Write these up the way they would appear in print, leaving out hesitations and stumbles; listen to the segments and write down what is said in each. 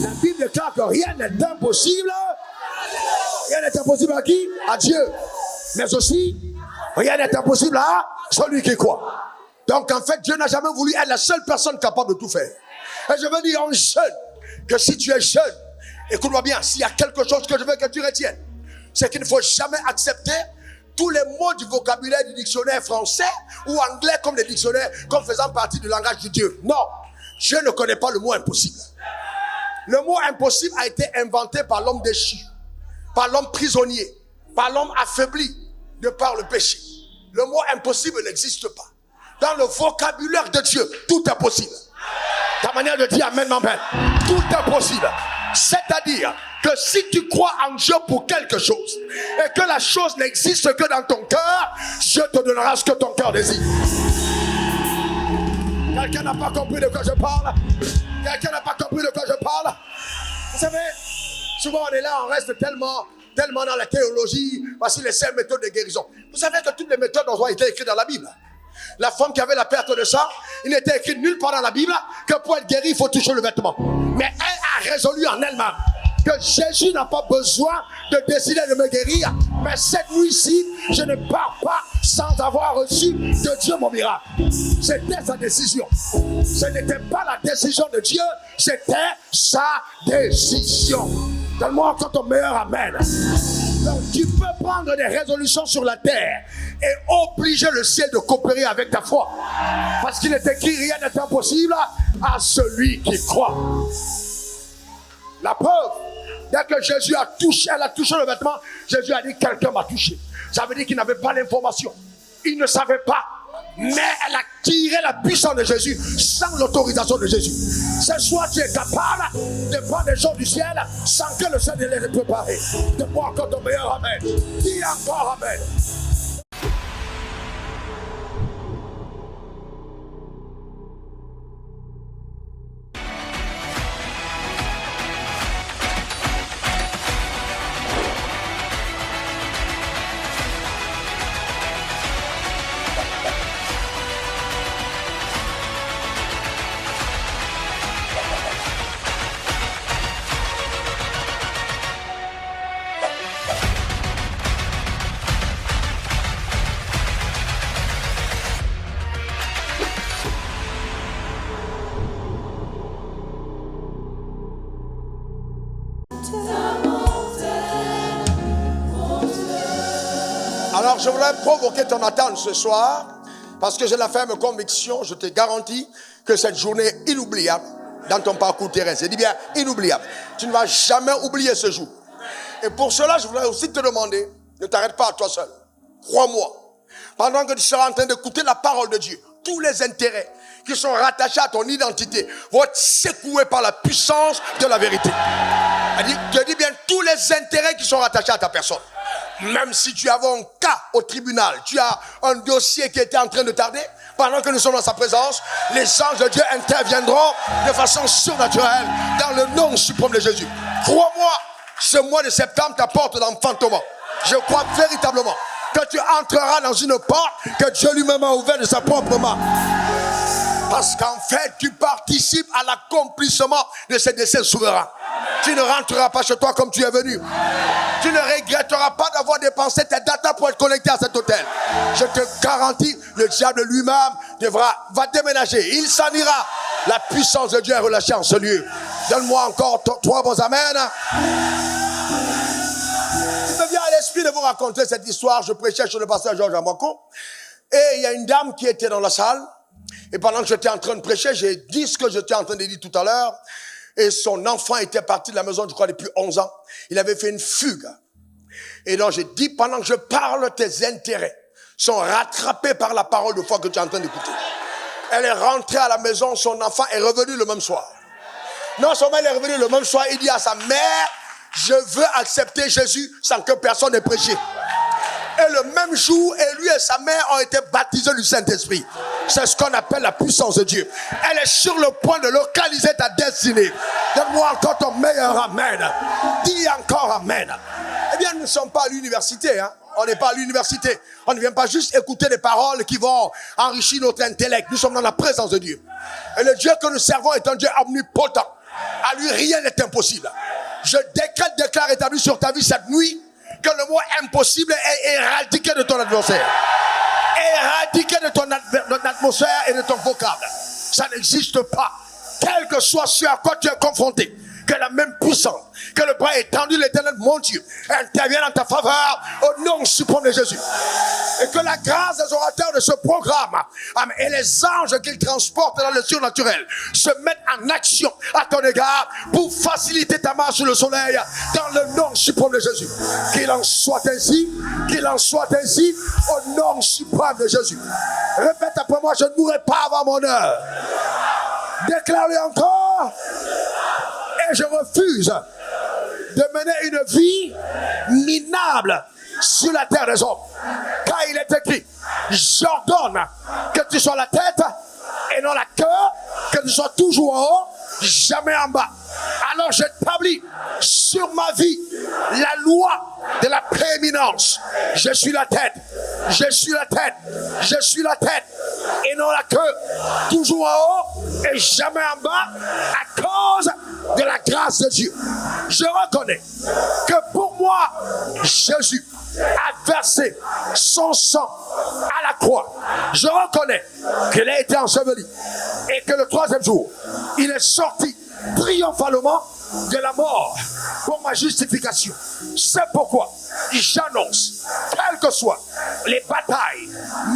La Bible déclare que rien n'est impossible. Rien n'est impossible à qui? À Dieu. Mais aussi, rien n'est impossible à celui qui croit. Donc en fait, Dieu n'a jamais voulu être la seule personne capable de tout faire. Et je veux dire en jeune, que si tu es jeune, écoute-moi bien, s'il y a quelque chose que je veux que tu retiennes, c'est qu'il ne faut jamais accepter tous les mots du vocabulaire du dictionnaire français ou anglais comme des dictionnaires, comme faisant partie du langage de Dieu. Non, je ne connais pas le mot impossible. Le mot impossible a été inventé par l'homme déchu, par l'homme prisonnier, par l'homme affaibli de par le péché. Le mot impossible n'existe pas. Dans le vocabulaire de Dieu, tout est possible. Ta manière de dire amen, m'appelle. Tout est possible. C'est-à-dire que si tu crois en Dieu pour quelque chose et que la chose n'existe que dans ton cœur, Dieu te donnera ce que ton cœur désire. Quelqu'un n'a pas compris de quoi je parle? Quelqu'un n'a pas compris de quoi je parle? Vous savez, souvent on est là, on reste tellement dans la théologie. Voici les 5 méthodes de guérison. Vous savez que toutes les méthodes ont été écrites dans la Bible. La femme qui avait la perte de sang, il n'était écrit nulle part dans la Bible que pour être guéri, il faut toucher le vêtement. Mais elle a résolu en elle-même que Jésus n'a pas besoin de décider de me guérir. Mais cette nuit-ci, je ne pars pas sans avoir reçu de Dieu mon miracle. C'était sa décision. Ce n'était pas la décision de Dieu, c'était sa décision. Donne-moi encore ton meilleur amen. Donc tu peux prendre des résolutions sur la terre et obliger le ciel de coopérer avec ta foi. Parce qu'il est écrit, rien n'est impossible à celui qui croit. La preuve, dès que Jésus elle a touché le vêtement, Jésus a dit, quelqu'un m'a touché. Ça veut dire qu'il n'avait pas l'information. Il ne savait pas. Mais elle a tiré la puissance de Jésus sans l'autorisation de Jésus. Ce soir, tu es capable de prendre des choses du ciel sans que le ciel ne les ait préparées. Donne-moi encore ton meilleur amen. Dis encore amen. Alors je voudrais provoquer ton attente ce soir, parce que j'ai la ferme conviction, je te garantis que cette journée est inoubliable dans ton parcours terrestre. Je dis bien inoubliable. Tu ne vas jamais oublier ce jour. Et pour cela, je voudrais aussi te demander, ne t'arrête pas à toi seul. Crois-moi, pendant que tu seras en train d'écouter la parole de Dieu, tous les intérêts qui sont rattachés à ton identité vont être secoués par la puissance de la vérité. Je dis bien tous les intérêts qui sont rattachés à ta personne. Même si tu avais un cas au tribunal, tu as un dossier qui était en train de tarder, pendant que nous sommes dans sa présence, les anges de Dieu interviendront de façon surnaturelle dans le nom suprême de Jésus. Crois-moi, ce mois de septembre t'apporte d'enfantement. Je crois véritablement que tu entreras dans une porte que Dieu lui-même a ouverte de sa propre main. Parce qu'en fait, tu participes à l'accomplissement de ces décès souverains. Tu ne rentreras pas chez toi comme tu es venu. Tu ne regretteras pas d'avoir dépensé tes datas pour être connecté à cet hôtel. Je te garantis, le diable lui-même va déménager. Il s'en ira. La puissance de Dieu est relâchée en ce lieu. Donne-moi encore 3 bons amen. Il me vient à l'esprit de vous raconter cette histoire. Je prêchais sur le pasteur Georges Amako. Et il y a une dame qui était dans la salle. Et pendant que j'étais en train de prêcher, j'ai dit ce que j'étais en train de dire tout à l'heure. Et son enfant était parti de la maison, je crois, depuis 11 ans. Il avait fait une fugue. Et donc j'ai dit, pendant que je parle, tes intérêts sont rattrapés par la parole de foi que tu es en train d'écouter. Elle est rentrée à la maison, son enfant est revenu le même soir. Non seulement elle est revenue le même soir, il dit à sa mère, je veux accepter Jésus sans que personne n'ait prêché. Et le même jour, et lui et sa mère ont été baptisés du Saint-Esprit. C'est ce qu'on appelle la puissance de Dieu. Elle est sur le point de localiser ta destinée. Donne-moi encore ton meilleur amen. Dis encore amen. Eh bien, nous ne sommes pas à l'université. On n'est pas à l'université. On ne vient pas juste écouter des paroles qui vont enrichir notre intellect. Nous sommes dans la présence de Dieu. Et le Dieu que nous servons est un Dieu omnipotent. À lui, rien n'est impossible. Je déclare établi sur ta vie cette nuit que le mot impossible est éradiqué de ton adversaire. Éradiqué de ton atmosphère et de ton vocable. Ça n'existe pas. Quel que soit ce à quoi tu es confronté, que la même puissance, que le bras étendu de l'Éternel, mon Dieu, intervienne en ta faveur au nom suprême de Jésus. Et que la grâce des orateurs de ce programme et les anges qu'ils transportent dans le surnaturel se mettent en action à ton égard pour faciliter ta marche sur le soleil dans le nom suprême de Jésus. Qu'il en soit ainsi, qu'il en soit ainsi au nom suprême de Jésus. Répète après moi, je ne mourrai pas avant mon heure. Déclare-le encore. Et je refuse de mener une vie minable sur la terre des hommes. Car il est écrit, j'ordonne que tu sois la tête et non la queue, que tu sois toujours en haut, jamais en bas. Alors j'établis sur ma vie la loi de la prééminence. Je suis la tête, je suis la tête, je suis la tête et non la queue, toujours en haut et jamais en bas à cause de la grâce de Dieu. Je reconnais que pour moi, Jésus a versé son sang à la croix. Je reconnais qu'il a été enseveli et que le troisième jour, il est sorti triomphalement de la mort pour ma justification. C'est pourquoi j'annonce, quelles que soient les batailles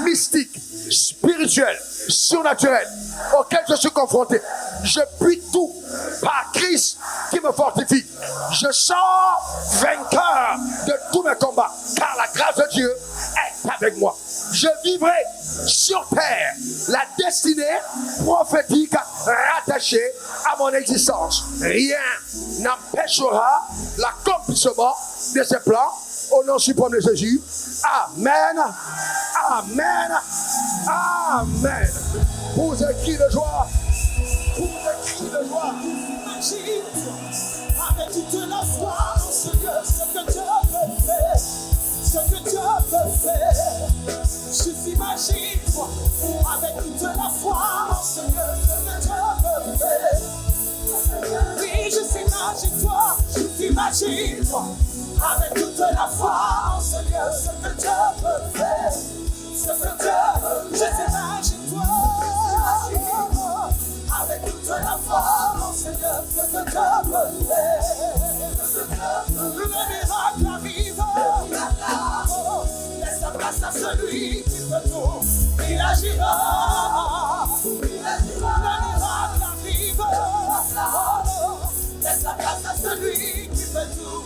mystiques, spirituelles, surnaturelles auxquelles je suis confronté, je puis tout par Christ qui me fortifie. Je sors vainqueur de tous mes combats, car la grâce de Dieu est avec moi. Je vivrai sur terre la destinée prophétique rattachée à mon existence. Rien n'empêchera l'accomplissement de ses plans au nom suprême de Jésus. Amen. Amen. Amen. Pour des cris de joie. Pour des cris de joie. Imagine avec toute la foi, Seigneur, ce que Dieu peut faire. Ce que Dieu peut faire. Juste imagine-toi avec toute la foi, Seigneur, ce que Dieu peut faire. Oui, juste imagine-toi, juste imagine-toi avec toute la foi, Seigneur, ce que Dieu peut faire. Ce que Dieu, juste imagine-toi avec toute la foi, Seigneur, ce que Dieu peut faire. Le miracle arrive. Laisse la place à celui qui peut tout. Il agira. Le miracle arrive. Laisse la place à celui qui peut tout.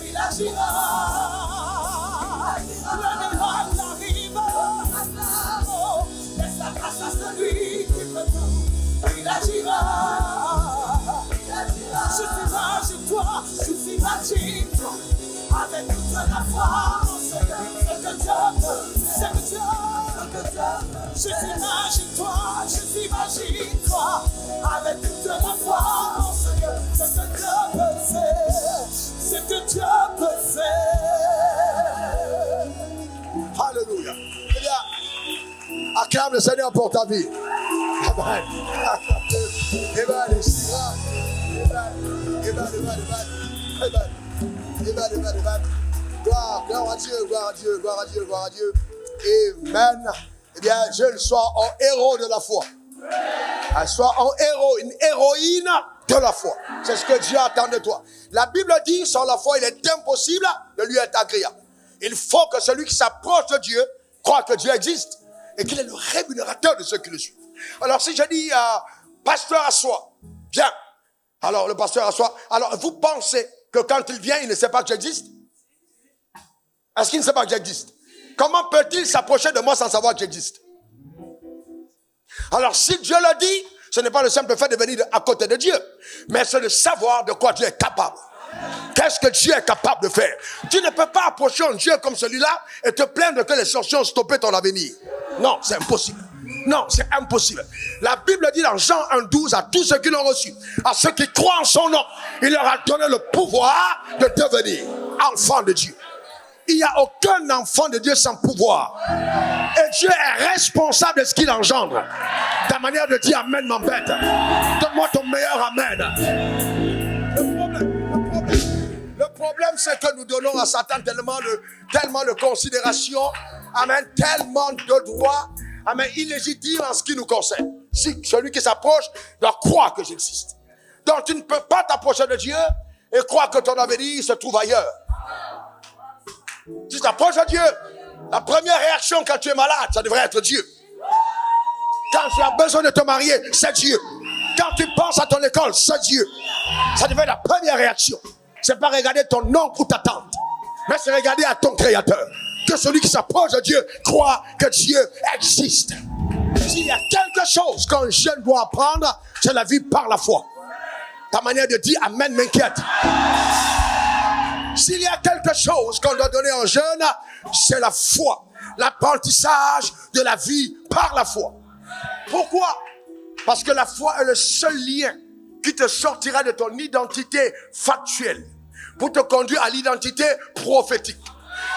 Il agira. Le miracle arrive. Laisse la place à celui qui peut tout. Il agira. Je t'imagine-toi, je t'imagine-toi. Avec toute la foi, ce que Dieu peut, ce que Dieu peut. Je t'imagine-toi, je t'imagine-toi. Avec toute la foi, ce que Dieu peut faire, ce que Dieu peut faire. Alléluia. Eh bien, acclame le Seigneur pour ta vie. Amen. Amen. Amen. Gloire à Dieu, gloire à Dieu, gloire à Dieu, gloire à Dieu. Amen. Eh bien, je sois un héros de la foi. Sois un héros, une héroïne de la foi. C'est ce que Dieu attend de toi. La Bible dit, sans la foi, il est impossible de lui être agréable. Il faut que celui qui s'approche de Dieu croit que Dieu existe et qu'il est le rémunérateur de ceux qui le suivent. Alors, si je dis, pasteur assois, bien. Alors, le pasteur assoit. Alors, vous pensez que quand il vient, il ne sait pas que j'existe? Est-ce qu'il ne sait pas que j'existe? Comment peut-il s'approcher de moi sans savoir que j'existe? Alors, si Dieu le dit, ce n'est pas le simple fait de venir à côté de Dieu, mais c'est de savoir de quoi Dieu est capable. Qu'est-ce que Dieu est capable de faire? Tu ne peux pas approcher un Dieu comme celui-là et te plaindre que les sorciers ont stoppé ton avenir. Non, c'est impossible. Non, c'est impossible. La Bible dit dans Jean 1,12 à tous ceux qui l'ont reçu, à ceux qui croient en son nom, il leur a donné le pouvoir de devenir enfants de Dieu. il n'y a aucun enfant de Dieu sans pouvoir. Et Dieu est responsable de ce qu'il engendre. Ta manière de dire Amen m'embête. Donne-moi ton meilleur Amen. Le problème, c'est que nous donnons à Satan tellement de considération, amen, tellement de droits, amen, illégitimes en ce qui nous concerne. Si celui qui s'approche doit croire que j'existe. Donc tu ne peux pas t'approcher de Dieu et croire que ton avenir se trouve ailleurs. Tu t'approches de Dieu, la première réaction quand tu es malade, ça devrait être Dieu. Quand tu as besoin de te marier, c'est Dieu. Quand tu penses à ton école, c'est Dieu. Ça devrait être la première réaction. C'est pas regarder ton oncle ou ta tante, mais c'est regarder à ton Créateur. Que celui qui s'approche de Dieu croit que Dieu existe. S'il y a quelque chose qu'un jeune doit apprendre, c'est la vie par la foi. Ta manière de dire Amen m'inquiète. S'il y a quelque chose qu'on doit donner aux jeunes, c'est la foi. L'apprentissage de la vie par la foi. Pourquoi? Parce que la foi est le seul lien qui te sortira de ton identité factuelle pour te conduire à l'identité prophétique.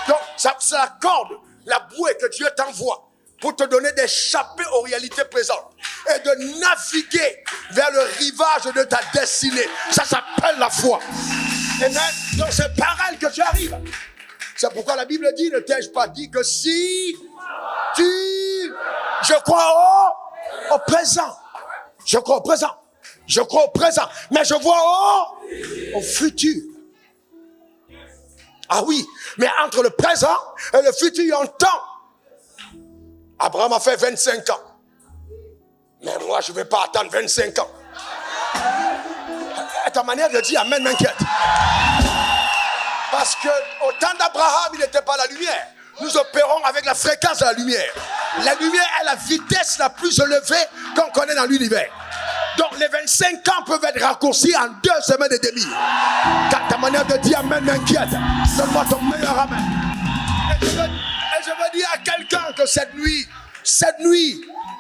Donc, ça accorde la bouée que Dieu t'envoie pour te donner d'échapper aux réalités présentes et de naviguer vers le rivage de ta destinée. Ça s'appelle la foi. Amen. Donc, c'est par elle que tu arrives. C'est pourquoi la Bible dit, ne t'ai-je pas dit que si je crois au présent. Je crois au présent. Je crois au présent. Mais je vois au futur. Ah oui, mais entre le présent et le futur, il y a un temps. Abraham a fait 25 ans. Mais moi, je ne vais pas attendre 25 ans. Ta manière de dire Amen m'inquiète. Parce qu'au temps d'Abraham, il n'était pas la lumière. Nous opérons avec la fréquence de la lumière. La lumière est la vitesse la plus élevée qu'on connaît dans l'univers. Donc les 25 ans peuvent être raccourcis en 2 semaines et demie. Ta manière de dire Amen m'inquiète. Donne-moi ton meilleur Amen. Et je veux dire à quelqu'un que cette nuit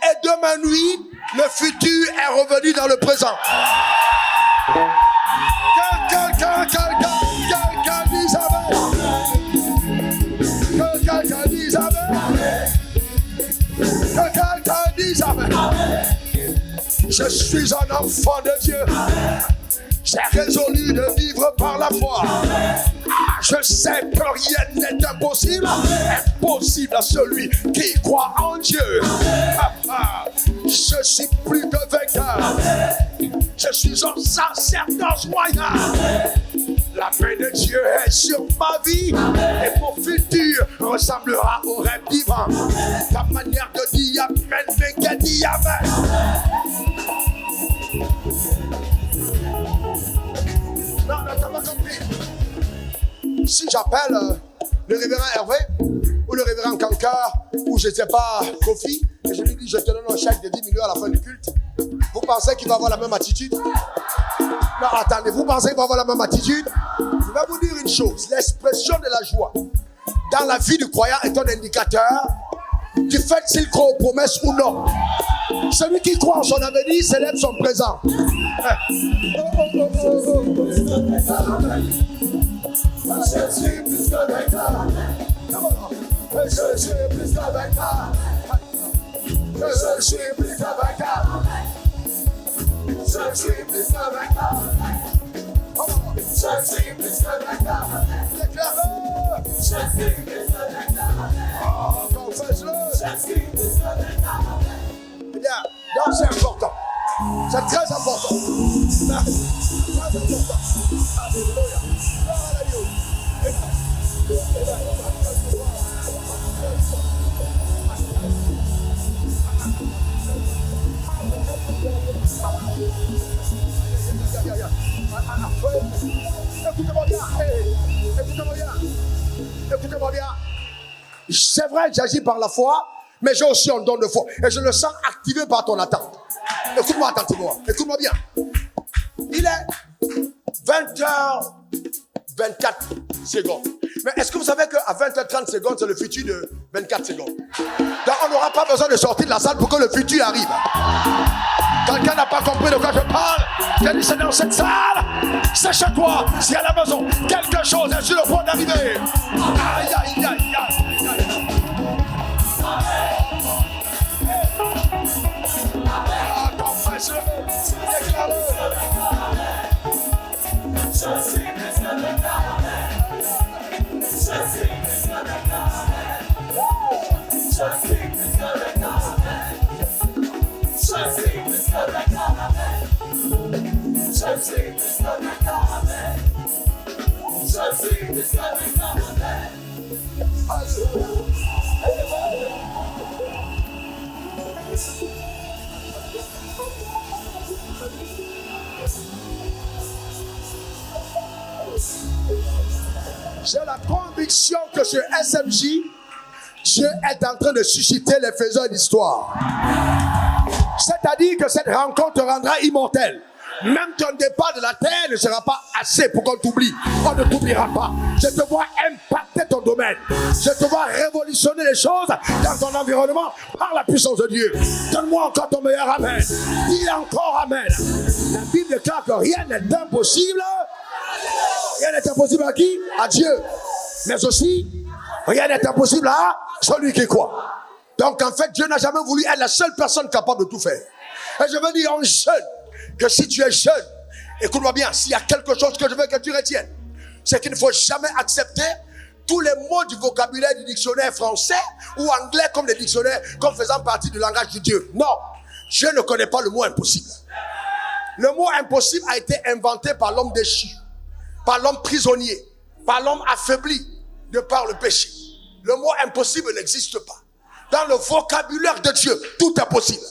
et demain nuit, le futur est revenu dans le présent. Quelqu'un dise Amen. Quelqu'un dise Amen. Quelqu'un dise Amen. Je suis un enfant de Dieu. J'ai résolu de vivre par la foi. Je sais que rien n'est impossible. Impossible à celui qui croit en Dieu. Je suis plus que vainqueur. Je suis un sacerdoce royal. La main de Dieu est sur ma vie. Et mon futur ressemblera au rêve divin. Ta manière de dire Amen, mais dit Amen. Non, t'as pas compris. Si j'appelle le révérend Hervé ou le révérend Kanka ou je ne sais pas Kofi et je lui dis je te donne un chèque de 10 millions à la fin du culte, vous pensez qu'il va avoir la même attitude? Non, attendez, vous pensez qu'il va avoir la même attitude? Je vais vous dire une chose, l'expression de la joie dans la vie du croyant est un indicateur du fait s'il croit aux promesses ou non. Celui qui croit en son avenir célèbre son présent. Je suis plus que vainqueur. Je suis plus que vainqueur. Je suis plus que vainqueur. Je suis plus que vainqueur. Je suis plus que vainqueur. Je suis plus que vainqueur. Confesse-le. Je suis plus que vainqueur. Bien, donc c'est important. C'est très important. Très important. Alléluia. Écoutez-moi bien. Écoutez-moi bien. C'est vrai que j'agis par la foi, mais j'ai aussi un don de foi. Et je le sens activé par ton attente. Écoute-moi attentivement. Écoute-moi bien. Il est 20h24 secondes. Mais est-ce que vous savez qu'à 20h30 secondes, c'est le futur de 24 secondes? Donc on n'aura pas besoin de sortir de la salle pour que le futur arrive. Quelqu'un n'a pas compris de quoi je parle? J'ai dit c'est dans cette salle, c'est chez toi, c'est à la maison. Quelque chose est sur le point d'arriver. Aïe, aïe, J'ai la conviction que sur SMJ, Dieu est en train de susciter les faiseurs d'histoire. C'est-à-dire que cette rencontre te rendra immortel. Même ton départ de la terre ne sera pas assez pour qu'on t'oublie. On ne t'oubliera pas. Je te vois impacter ton domaine. Je te vois révolutionner les choses dans ton environnement par la puissance de Dieu. Donne-moi encore ton meilleur amen. Dis encore amen. La Bible déclare que rien n'est impossible. Rien n'est impossible à qui? À Dieu. Mais aussi, rien n'est impossible à celui qui croit. Donc en fait, Dieu n'a jamais voulu être la seule personne capable de tout faire. Et je veux dire en jeune, que si tu es jeune, écoute-moi bien, s'il y a quelque chose que je veux que tu retiennes, c'est qu'il ne faut jamais accepter tous les mots du vocabulaire du dictionnaire français ou anglais comme les dictionnaires, comme faisant partie du langage de Dieu. Non, je ne connais pas le mot impossible. Le mot impossible a été inventé par l'homme déchu, par l'homme prisonnier, par l'homme affaibli de par le péché. Le mot impossible n'existe pas. Dans le vocabulaire de Dieu, tout est possible.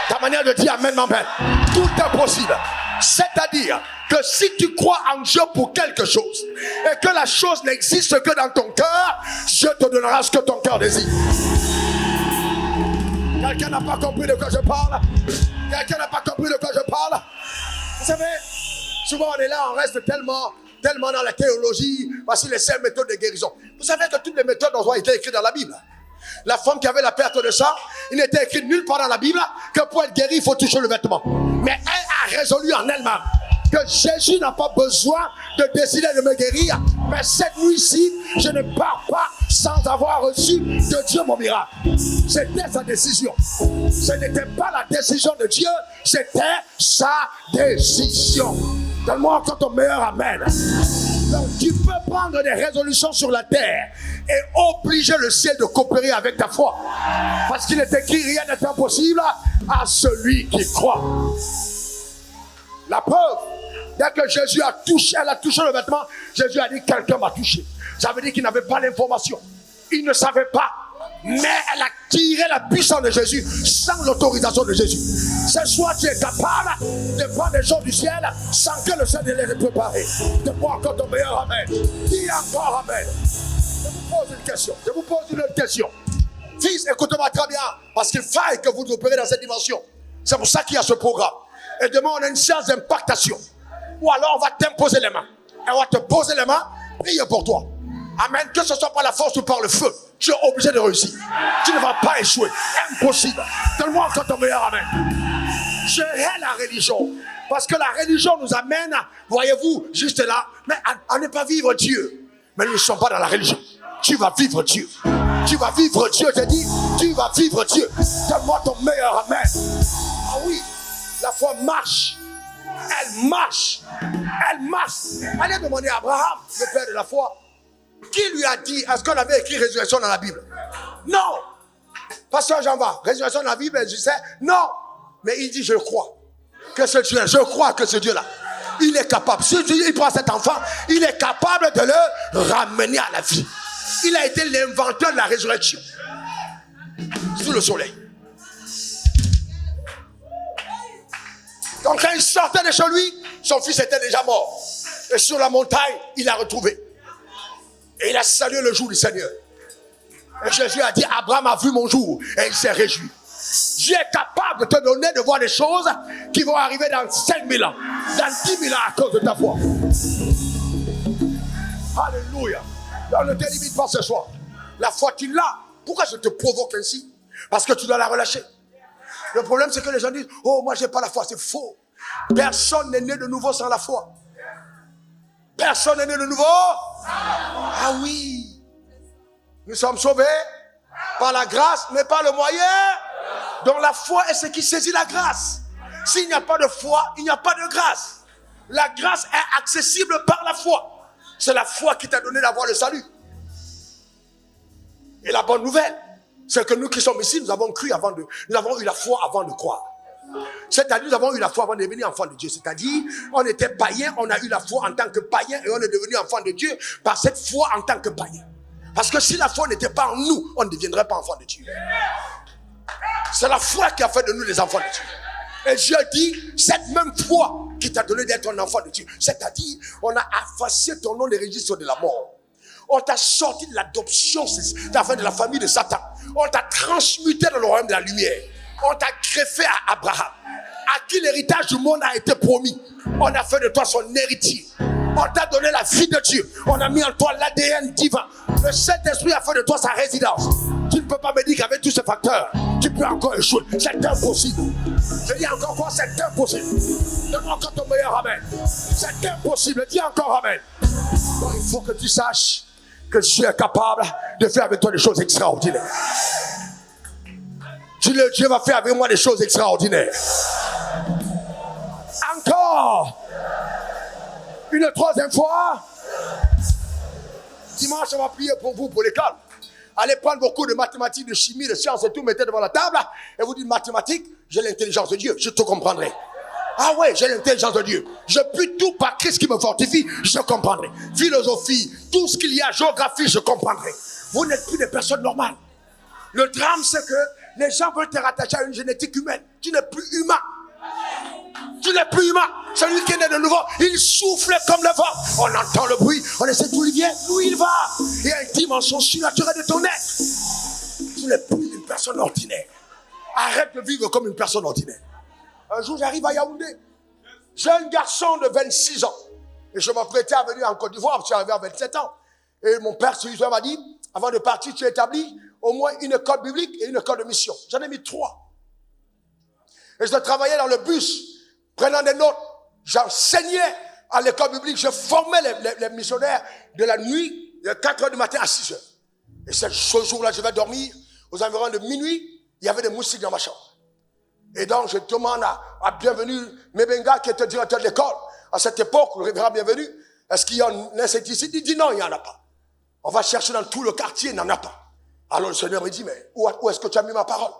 Ta manière de dire amen m'embête. Tout est possible. C'est-à-dire que si tu crois en Dieu pour quelque chose et que la chose n'existe que dans ton cœur, Dieu te donnera ce que ton cœur désire. Quelqu'un n'a pas compris de quoi je parle? Quelqu'un n'a pas compris de quoi je parle? Vous savez, souvent on est là, on reste tellement dans la théologie. Voici les 5 méthodes de guérison. Vous savez que toutes les méthodes ont été écrites dans la Bible. La femme qui avait la perte de sang, il n'était écrit nulle part dans la Bible que pour être guéri, il faut toucher le vêtement. Mais elle a résolu en elle-même que Jésus n'a pas besoin de décider de me guérir. Mais cette nuit-ci, je ne pars pas sans avoir reçu de Dieu mon miracle. C'était sa décision. Ce n'était pas la décision de Dieu, c'était sa décision. Donne-moi encore ton meilleur amen. Donc tu peux prendre des résolutions sur la terre et obliger le ciel de coopérer avec ta foi. Parce qu'il est écrit, rien n'est impossible à celui qui croit. La preuve, dès que Jésus a touché, elle a touché le vêtement, Jésus a dit, quelqu'un m'a touché. Ça veut dire qu'il n'avait pas l'information. Il ne savait pas. Mais elle a tiré la puissance de Jésus sans l'autorisation de Jésus. Ce soir, tu es capable de prendre des choses du ciel sans que le ciel ne les ait préparées. Donne-moi encore ton meilleur amen. Dis encore amen. Je vous pose une question. Je vous pose une autre question. Fils, écoutez-moi très bien, parce qu'il faille que vous opérez dans cette dimension. C'est pour ça qu'il y a ce programme. Et demain, on a une séance d'impactation. Ou alors, on va t'imposer les mains. Et on va te poser les mains, prier pour toi. Amen. Que ce soit par la force ou par le feu, tu es obligé de réussir. Tu ne vas pas échouer. Impossible. Donne-moi encore ton meilleur amen. Je hais la religion. Parce que la religion nous amène, voyez-vous, juste là, mais à ne pas vivre Dieu. Mais nous ne sommes pas dans la religion. Tu vas vivre Dieu. Tu vas vivre Dieu. Je dis, tu vas vivre Dieu. Donne-moi ton meilleur amen. Ah oui, la foi marche. Elle marche. Elle marche. Allez demander à Abraham, le père de la foi. Qui lui a dit, est-ce qu'on avait écrit résurrection dans la Bible? Non. Pasteur Jean-Va, résurrection dans la Bible, je sais, non. Mais il dit, je crois que ce Dieu-là, je crois que ce Dieu-là, il est capable. Si il prend cet enfant, il est capable de le ramener à la vie. Il a été l'inventeur de la résurrection. Sous le soleil. Donc quand il sortait de chez lui, son fils était déjà mort. Et sur la montagne, il l'a retrouvé. Et il a salué le jour du Seigneur. Et Jésus a dit, Abraham a vu mon jour. Et il s'est réjoui. Dieu est capable de te donner de voir des choses qui vont arriver dans 5000 ans. Dans 10 000 ans à cause de ta foi. Alléluia. Donc ne te limite pas ce soir. La foi tu l'as. Pourquoi je te provoque ainsi? Parce que tu dois la relâcher. Le problème c'est que les gens disent, oh moi j'ai pas la foi. C'est faux. Personne n'est né de nouveau sans la foi. Personne n'est né de nouveau. Ah oui. Nous sommes sauvés par la grâce, mais par le moyen. Donc la foi est ce qui saisit la grâce. S'il n'y a pas de foi, il n'y a pas de grâce. La grâce est accessible par la foi. C'est la foi qui t'a donné d'avoir le salut. Et la bonne nouvelle, c'est que nous qui sommes ici, nous avons eu la foi avant de croire. C'est-à-dire, nous avons eu la foi avant de devenir enfants de Dieu. C'est-à-dire, on était païen, on a eu la foi en tant que païen et on est devenu enfant de Dieu par cette foi en tant que païen. Parce que si la foi n'était pas en nous, on ne deviendrait pas enfant de Dieu. C'est la foi qui a fait de nous des enfants de Dieu. Et Dieu dit, cette même foi qui t'a donné d'être un enfant de Dieu. C'est-à-dire, on a effacé ton nom des registres de la mort. On t'a sorti de l'adoption, t'as fait de la famille de Satan. On t'a transmuté dans le royaume de la lumière. On t'a greffé à Abraham, à qui l'héritage du monde a été promis. On a fait de toi son héritier. On t'a donné la vie de Dieu. On a mis en toi l'ADN divin. Le Saint-Esprit a fait de toi sa résidence. Tu ne peux pas me dire qu'avec tous ces facteurs, tu peux encore échouer. C'est impossible. Je dis encore quoi? C'est impossible. Donne-moi encore ton meilleur amen. C'est impossible. Dis encore amen. Donc, il faut que tu saches que Dieu est capable de faire avec toi des choses extraordinaires. Dieu va faire avec moi des choses extraordinaires. Encore. Une troisième fois. Dimanche, on va prier pour vous, pour l'école. Allez prendre vos cours de mathématiques, de chimie, de sciences et tout, mettez devant la table. Et vous dites mathématiques, j'ai l'intelligence de Dieu, je te comprendrai. Ah ouais, j'ai l'intelligence de Dieu. Je puis tout par Christ qui me fortifie, je comprendrai. Philosophie, tout ce qu'il y a, géographie, je comprendrai. Vous n'êtes plus des personnes normales. Le drame, c'est que les gens veulent te rattacher à une génétique humaine. Tu n'es plus humain. Tu n'es plus humain. Celui qui est né de nouveau, il souffle comme le vent. On entend le bruit, on essaie d'où il vient, d'où il va. Il y a une dimension surnaturelle de ton être. Tu n'es plus une personne ordinaire. Arrête de vivre comme une personne ordinaire. Un jour, j'arrive à Yaoundé. J'ai un garçon de 26 ans. Et je m'apprêtais à venir en Côte d'Ivoire. Je suis arrivé à 27 ans. Et mon père spirituel m'a dit, avant de partir, tu établis au moins une école biblique et une école de mission. J'en ai mis 3. Et je travaillais dans le bus, prenant des notes. J'enseignais à l'école biblique. Je formais les missionnaires de la nuit, de 4 heures du matin à 6 heures. Et ce jour-là, je vais dormir. Aux environs de minuit, il y avait des moustiques dans ma chambre. Et donc, je demande à Bienvenu Mebenga, qui était directeur de l'école. À cette époque, le révérend Bienvenu, est-ce qu'il y a un insecticide? Il dit non, il n'y en a pas. On va chercher dans tout le quartier, il n'y en a pas. Alors le Seigneur me dit, mais où est-ce que tu as mis ma parole?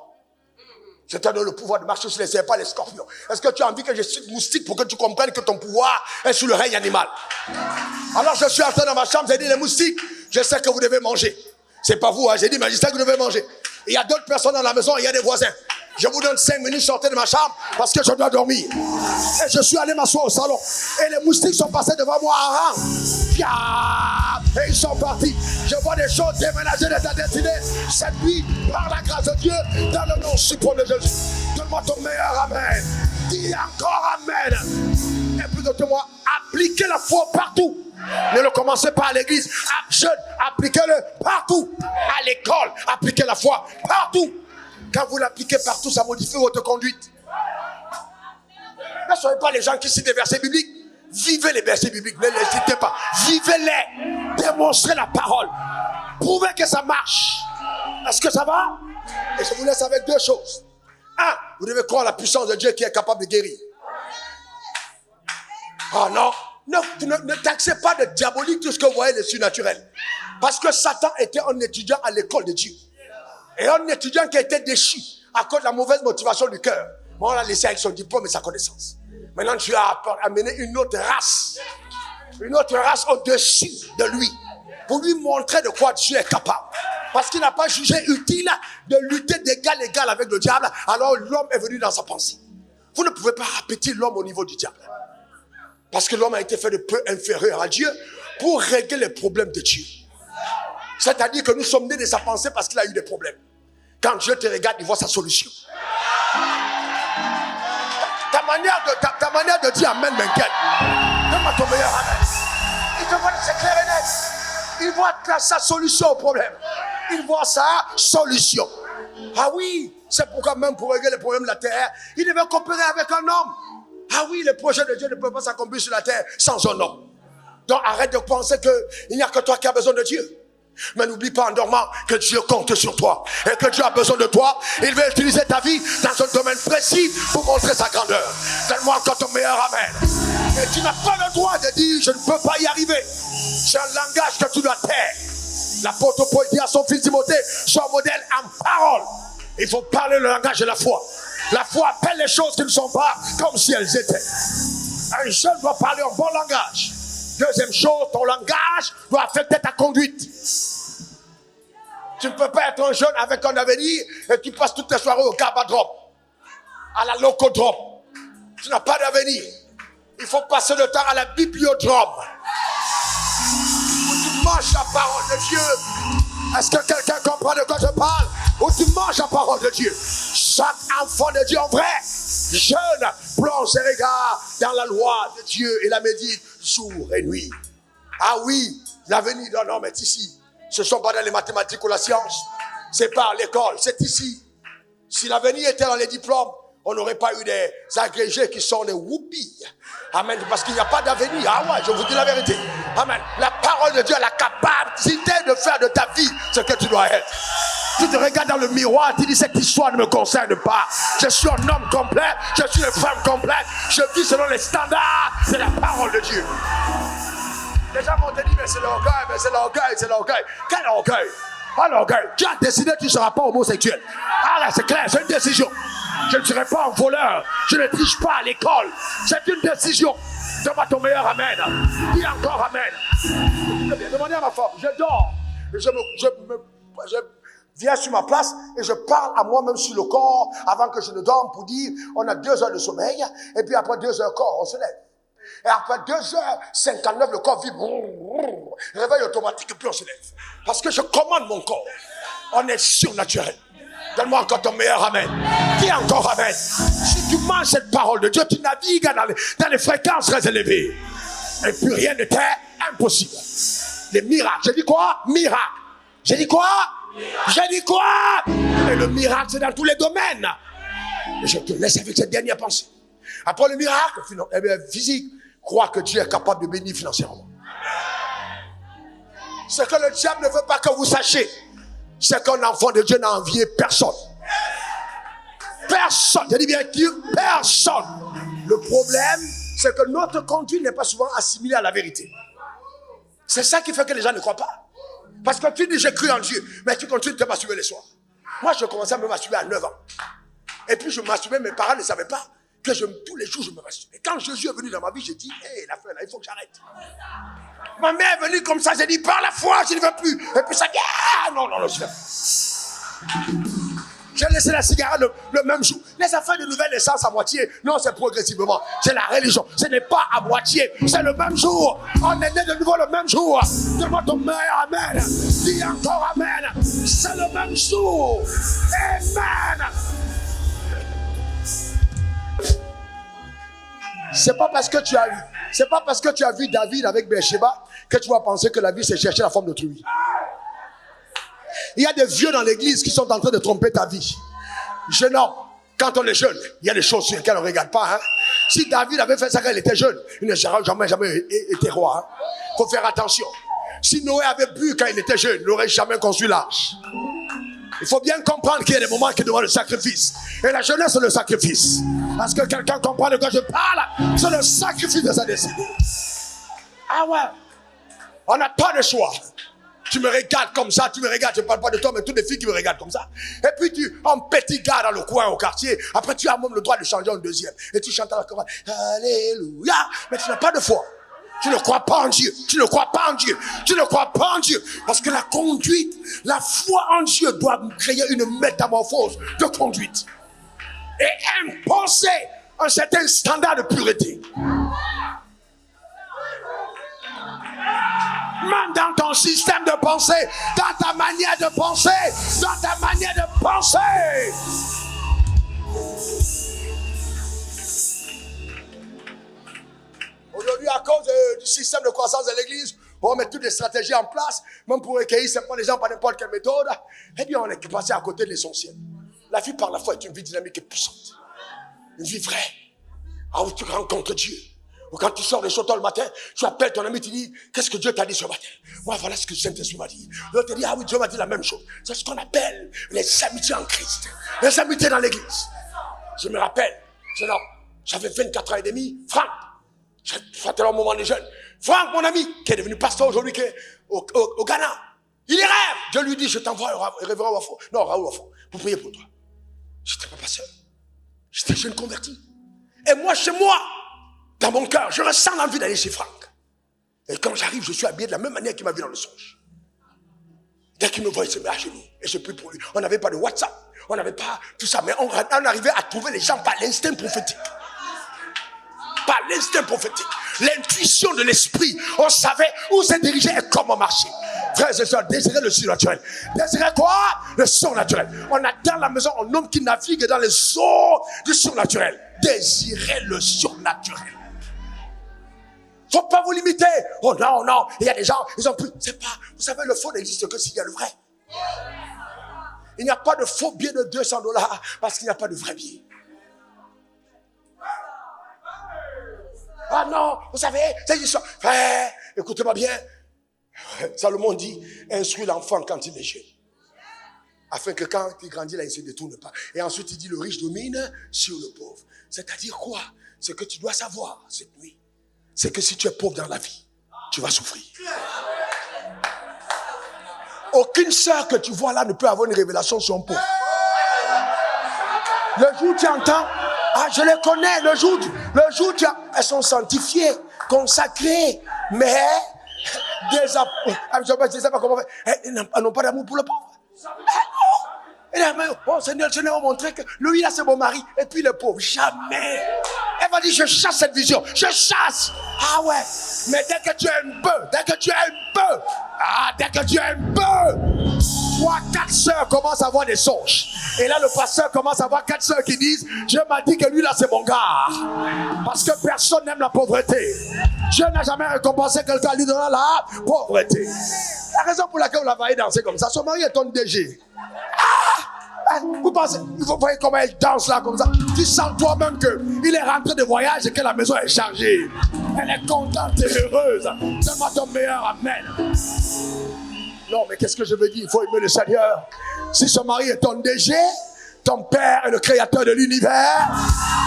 Je te donne le pouvoir de marcher sur les serpents et les scorpions. Est-ce que tu as envie que je cite moustique pour que tu comprennes que ton pouvoir est sur le règne animal? Alors je suis entré dans ma chambre, j'ai dit, les moustiques, je sais que vous devez manger. C'est pas vous, hein, j'ai dit, mais je sais que vous devez manger. Il y a d'autres personnes dans la maison, il y a des voisins. Je vous donne 5 minutes, sortez de ma chambre parce que je dois dormir. Et je suis allé m'asseoir au salon. Et les moustiques sont passés devant moi en rang. Et ils sont partis. Je vois des choses déménager de ta destinée cette nuit par la grâce de Dieu dans le nom suprême de Jésus. Donne-moi ton meilleur amen. Dis encore amen. Et plus de moi, appliquez la foi partout. Ne le commencez pas à l'église. Jeune, appliquez-le partout. À l'école, appliquez la foi partout. Quand vous l'appliquez partout, ça modifie votre conduite. Ne soyez pas les gens qui citent des versets bibliques. Vivez les versets bibliques, ne les citez pas. Vivez-les. Démontrez la parole. Prouvez que ça marche. Est-ce que ça va? Et je vous laisse avec 2 choses. 1, vous devez croire à la puissance de Dieu qui est capable de guérir. Oh non. Ne taxez pas de diabolique tout ce que vous voyez de surnaturel. Parce que Satan était un étudiant à l'école de Dieu. Et un étudiant qui a été déchu à cause de la mauvaise motivation du cœur. On l'a laissé avec son diplôme et sa connaissance. Maintenant, tu as amené une autre race au-dessus de lui. Pour lui montrer de quoi Dieu est capable. Parce qu'il n'a pas jugé utile de lutter d'égal à égal avec le diable. Alors l'homme est venu dans sa pensée. Vous ne pouvez pas répéter l'homme au niveau du diable. Parce que l'homme a été fait de peu inférieur à Dieu pour régler les problèmes de Dieu. C'est-à-dire que nous sommes nés de sa pensée parce qu'il a eu des problèmes. Quand Dieu te regarde, il voit sa solution. Ta manière de dire amen m'inquiète. Donne-moi ton meilleur amen. Il te voit, c'est clair et net. Il voit sa solution au problème. Il voit sa solution. Ah oui, c'est pourquoi même pour régler les problèmes de la terre, il devait coopérer avec un homme. Ah oui, les projets de Dieu ne peuvent pas s'accomplir sur la terre sans un homme. Donc arrête de penser qu'il n'y a que toi qui as besoin de Dieu. Mais n'oublie pas en dormant que Dieu compte sur toi et que Dieu a besoin de toi. Il veut utiliser ta vie dans un domaine précis pour montrer sa grandeur. Donne-moi encore ton meilleur amen. Et tu n'as pas le droit de dire je ne peux pas y arriver. C'est un langage que tu dois taire. L'apôtre Paul dit à son fils Timothée, son modèle en parole. Il faut parler le langage de la foi. La foi appelle les choses qui ne sont pas comme si elles étaient. Un jeune doit parler un bon langage. Deuxième chose, ton langage doit affecter ta conduite. Tu ne peux pas être un jeune avec un avenir et tu passes toutes tes soirées au Gabadrome, à la Locodrome. Tu n'as pas d'avenir. Il faut passer le temps à la Bibliodrome, où tu manges la parole de Dieu. Est-ce que quelqu'un comprend de quoi je parle? Où tu manges la parole de Dieu. Chaque enfant de Dieu en vrai, jeune, plonge ses regards dans la loi de Dieu et la médite jour et nuit. Ah oui, l'avenir d'un homme est ici. Ce ne sont pas dans les mathématiques ou la science. C'est pas à l'école, c'est ici. Si l'avenir était dans les diplômes, on n'aurait pas eu des agrégés qui sont des whoopies. Amen. Parce qu'il n'y a pas d'avenir. Ah ouais, je vous dis la vérité. Amen. La parole de Dieu a la capacité de faire de ta vie ce que tu dois être. Tu te regardes dans le miroir, tu dis cette histoire ne me concerne pas. Je suis un homme complet, je suis une femme complète. Je vis selon les standards de la parole de Dieu. Les gens vont te dire, mais c'est l'orgueil, mais c'est l'orgueil, c'est l'orgueil. Quel orgueil? Pas l'orgueil. Tu as décidé que tu ne seras pas homosexuel. Ah là, c'est clair, c'est une décision. Je ne serai pas un voleur. Je ne triche pas à l'école. C'est une décision. Donne-moi ton meilleur amen. Dis encore amen. Demandez à ma femme, je dors. Je viens sur ma place et je parle à moi-même sur le corps avant que je ne dorme pour dire, on a 2 heures de sommeil et puis après 2 heures corps, on se lève. Et après 2h59, le corps vibre. Réveil automatique et puis on se lève. Parce que je commande mon corps. On est surnaturel. Donne-moi encore ton meilleur amen. Dis encore amen. Si tu manges cette parole de Dieu, tu navigues dans les fréquences très élevées. Et puis rien ne t'est impossible. Les miracles. J'ai dit quoi? Miracle. J'ai dit quoi? J'ai dit quoi? Et le miracle, c'est dans tous les domaines. Et je te laisse avec cette dernière pensée. Après le miracle physique, crois que Dieu est capable de bénir financièrement. Ce que le diable ne veut pas que vous sachiez, c'est qu'un enfant de Dieu n'a envié personne. Personne, je dis bien Dieu, personne. Le problème, c'est que notre conduite n'est pas souvent assimilée à la vérité. C'est ça qui fait que les gens ne croient pas. Parce que tu dis j'ai cru en Dieu, mais tu continues de te masturber les soirs. Moi, je commençais à me masturber à 9 ans. Et puis je me masturbais, mes parents ne savaient pas que tous les jours je me masturbais. Et quand Jésus est venu dans ma vie, j'ai dit, hé, la fin là, il faut que j'arrête. Ma mère est venue comme ça, j'ai dit, par la foi, je ne veux plus. Et puis ça dit, ah, non, je ne veux plus. J'ai laissé la cigarette le même jour. Les affaires de nouvelle naissance à moitié, non, c'est progressivement. C'est la religion. Ce n'est pas à moitié, c'est le même jour. On est né de nouveau le même jour. Demande ton meilleur amen. Dis encore amen. C'est le même jour. Amen. C'est pas parce que tu as vu David avec Bathsheba que tu vas penser que la vie c'est chercher la forme d'autrui. Il y a des vieux dans l'église qui sont en train de tromper ta vie. Jeune homme, quand on est jeune, il y a des choses sur lesquelles on ne regarde pas. Hein. Si David avait fait ça quand il était jeune, il n'aurait jamais été roi. Il faut faire attention. Si Noé avait bu quand il était jeune, il n'aurait jamais construit l'arche. Il faut bien comprendre qu'il y a des moments qui demandent le sacrifice. Et la jeunesse, c'est le sacrifice. Parce que quelqu'un comprend de quoi je parle, c'est le sacrifice de sa destinée. Ah ouais. On n'a pas de choix. Tu me regardes comme ça, tu me regardes, je ne parle pas de toi, mais toutes les filles qui me regardent comme ça. Et puis tu, un petit gars dans le coin au quartier, après tu as même le droit de changer en deuxième. Et tu chantes à la chorale, Alléluia. Mais tu n'as pas de foi. Tu ne crois pas en Dieu. Tu ne crois pas en Dieu. Tu ne crois pas en Dieu. Parce que la conduite, la foi en Dieu doit créer une métamorphose de conduite. Et imposer un certain standard de pureté. Même dans ton système de pensée, dans ta manière de penser, dans ta manière de penser. Aujourd'hui, à cause du système de croissance de l'église, on met toutes les stratégies en place, même pour recueillir les gens par n'importe quelle méthode. Eh bien, on est passé à côté de l'essentiel. La vie par la foi est une vie dynamique et puissante. Une vie vraie. Ah, où tu rencontres Dieu. Ou quand tu sors de chez toi le matin, tu appelles ton ami, tu dis, qu'est-ce que Dieu t'a dit ce matin? Moi, voilà ce que le Saint-Esprit m'a dit. L'autre te dit, ah oui, Dieu m'a dit la même chose. C'est ce qu'on appelle les amitiés en Christ. Les amitiés dans l'église. Je me rappelle, j'avais 24 ans et demi, Franck, c'était le moment des jeunes. Franck, mon ami, qui est devenu pasteur aujourd'hui, qui est au Ghana, il est rêve. Dieu lui dit, je t'envoie au révérend Wafo. Non, Raoul Wafo, pour prier pour toi. J'étais pas pasteur. J'étais jeune converti. Et moi, chez moi, dans mon cœur, je ressens l'envie d'aller chez Franck. Et quand j'arrive, je suis habillé de la même manière qu'il m'a vu dans le songe. Dès qu'il me voit, il se met à genoux. Et je prie pour lui. On n'avait pas de WhatsApp. On n'avait pas tout ça. Mais on arrivait à trouver les gens par l'instinct prophétique. Par l'instinct prophétique. L'intuition de l'esprit. On savait où se diriger et comment marcher. Frères et sœurs, désirez le surnaturel. Désirez quoi? Le surnaturel. On a dans la maison un homme qui navigue dans les eaux du surnaturel. Désirez le surnaturel. Faut pas vous limiter. Oh non, non. Il y a des gens, ils ont pris. C'est pas. Vous savez, le faux n'existe que s'il y a le vrai. Il n'y a pas de faux billet de $200 parce qu'il n'y a pas de vrai billet. Ah non, vous savez, c'est l'histoire. Frère, écoutez-moi bien. Salomon dit, instruis l'enfant quand il est jeune. Afin que quand il grandit, là, il ne se détourne pas. Et ensuite, il dit, le riche domine sur le pauvre. C'est-à-dire quoi? Ce que tu dois savoir cette nuit, c'est que si tu es pauvre dans la vie, tu vas souffrir. Aucune sœur que tu vois là ne peut avoir une révélation sur un pauvre. Le jour où tu entends, ah je les connais, le jour où tu as, elles sont sanctifiées, consacrées, mais je ne sais pas comment faire, elles n'ont pas d'amour pour le pauvre. Oh Seigneur, je vais montrer que lui là c'est mon mari, et puis le pauvre, jamais. Elle va dire, je chasse cette vision, je chasse. Ah ouais, mais dès que tu es un peu, dès que tu es un peu, 3-4 sœurs commencent à avoir des songes. Et là, le pasteur commence à avoir 4 sœurs qui disent, Dieu m'a dit que lui là c'est mon gars. Parce que personne n'aime la pauvreté. Dieu n'a jamais récompensé quelqu'un lui donnant la pauvreté. La raison pour laquelle on la va danser comme ça, son mari est ton DG. Vous pensez, vous voyez comment elle danse là comme ça. Tu sens toi-même qu'il est rentré de voyage et que la maison est chargée. Elle est contente et heureuse. Donne-moi ton meilleur amen. Non, mais qu'est-ce que je veux dire? Il faut aimer le Seigneur. Si son mari est ton DG, ton père est le créateur de l'univers,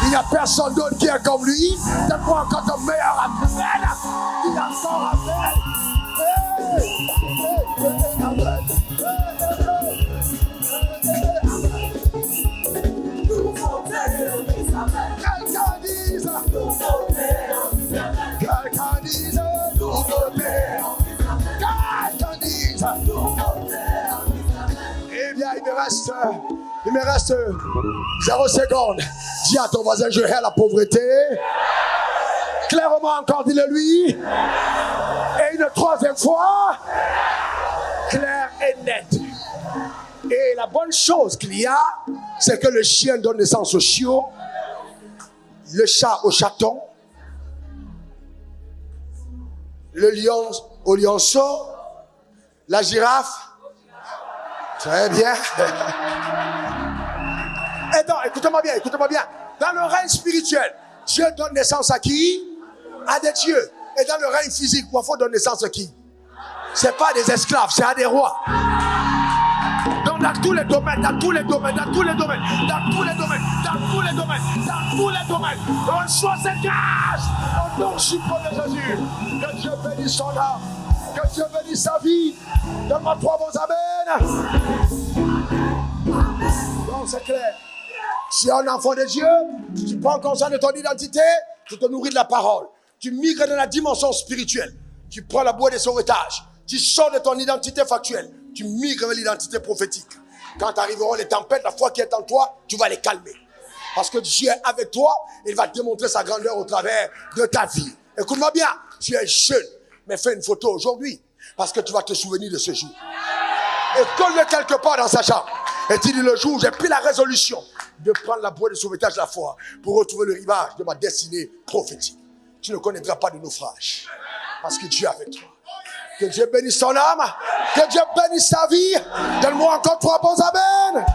il n'y a personne d'autre qui est comme lui. Donne-moi encore ton meilleur amen. Il a encore amen. Eh bien, il me reste 0 secondes. Dis à ton voisin, je hais la pauvreté. Clairement encore, dis-le lui. Et une 3e fois, clair et net. Et la bonne chose qu'il y a, c'est que le chien donne naissance au chiot, le chat au chaton, le lion au lionceau, la girafe. Très bien. Et donc, écoutez-moi bien. Dans le règne spirituel, Dieu donne naissance à qui? À des dieux. Et dans le règne physique, il faut donner naissance à qui? C'est pas des esclaves, c'est à des rois. Donc dans tous les domaines, on soit ses grâces, au nom suprême de Jésus. Que Dieu bénisse son âme, que Dieu bénisse sa vie. Donne-moi 3 bons amen. Donc c'est clair. Si tu es un enfant de Dieu, tu prends conscience de ton identité, tu te nourris de la parole. Tu migres dans la dimension spirituelle. Tu prends la bouée de sauvetage. Tu sors de ton identité factuelle. Tu migres vers l'identité prophétique. Quand arriveront les tempêtes, la foi qui est en toi, tu vas les calmer. Parce que Dieu est avec toi, il va te démontrer sa grandeur au travers de ta vie. Écoute-moi bien, tu es jeune, mais fais une photo aujourd'hui, parce que tu vas te souvenir de ce jour. Et colle-le quelque part dans sa chambre. Et tu dis, le jour où j'ai pris la résolution de prendre la bouée de sauvetage de la foi pour retrouver le rivage de ma destinée prophétique. Tu ne connaîtras pas de naufrage, parce que Dieu est avec toi. Que Dieu bénisse ton âme, que Dieu bénisse ta vie. Donne-moi encore 3 bons amen.